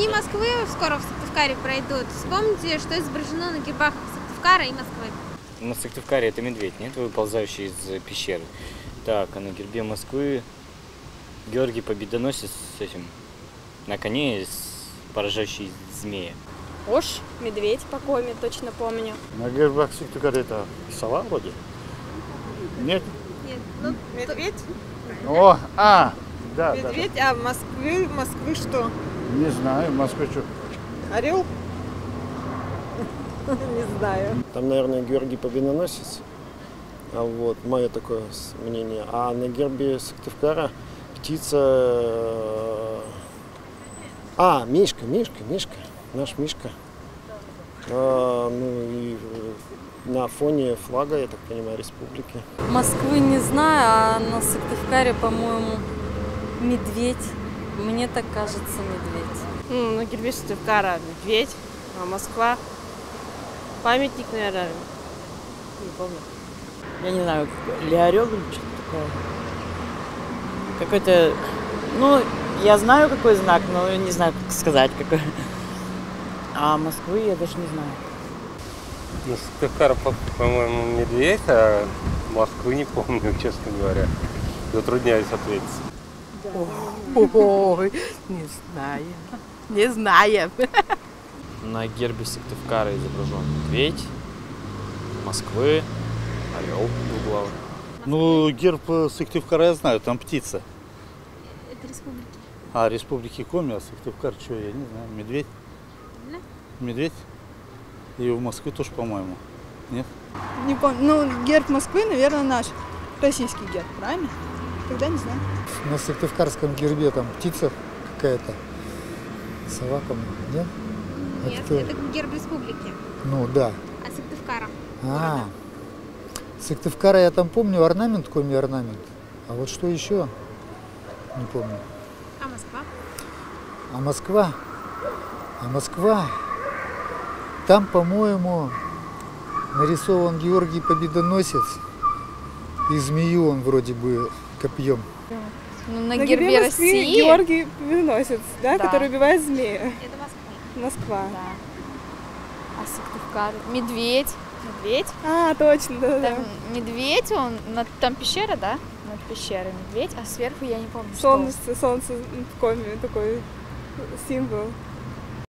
Дни Москвы скоро в Сыктывкаре пройдут. Вспомните, что изображено на гербах Сыктывкара и Москвы. На Сыктывкаре это медведь, нет, выползающий из пещеры. Так, а на гербе Москвы Георгий Победоносец с этим, на коне, поражающий змея. Ош, медведь по коме, точно помню. На гербах Сыктывкара это сова вроде? Нет? Нет, ну, Медведь? О, да, Медведь, а Москвы что? Не знаю, в Москве что? Орел? Не знаю. Там, наверное, Георгий Победоносец. Вот, мое такое мнение. А на гербе Сыктывкара птица... Мишка, наш Мишка. Ну и на фоне флага, я так понимаю, республики. Москвы не знаю, а на Сыктывкаре, по-моему, медведь. Мне так кажется, медведь. На гербе Сыктывкара медведь, а Москва памятник, наверное. Не помню. Я не знаю, или орел, или что-то такое. Какой-то, ну, я знаю, какой знак, но не знаю, как сказать, какой. А Москвы я даже не знаю. На Сыктывкара, по-моему, медведь, а Москвы не помню, честно говоря. Затрудняюсь ответить. Ой, не знаю. На гербе Сыктывкара изображен медведь, Москвы, орел двуглавый. Ну, герб Сыктывкара я знаю, там птица. это республики. Республики Коми, а Сыктывкар, что, я не знаю, медведь? Да? Медведь? И в Москве тоже, по-моему. Нет? Не помню. Ну, герб Москвы, наверное, наш. Российский герб, правильно? Тогда не знаю. На сыктывкарском гербе там птица какая-то. Сова, по-моему, нет? Нет, это герб республики. Ну, да. А Сыктывкара? Сыктывкара я там помню, орнамент, коми-орнамент. А вот что еще? Не помню. А Москва? А Москва? Там, по-моему, нарисован Георгий Победоносец. И змею он вроде бы копьем. Ну, на гербе России Георгий Победоносец, да, да, который убивает змея. Это Москва. Да. А Сыктывкар? Медведь. Медведь? Точно, да. Там медведь, там пещера, да? Над пещерой медведь, а сверху я не помню. Солнце в коме, такой символ.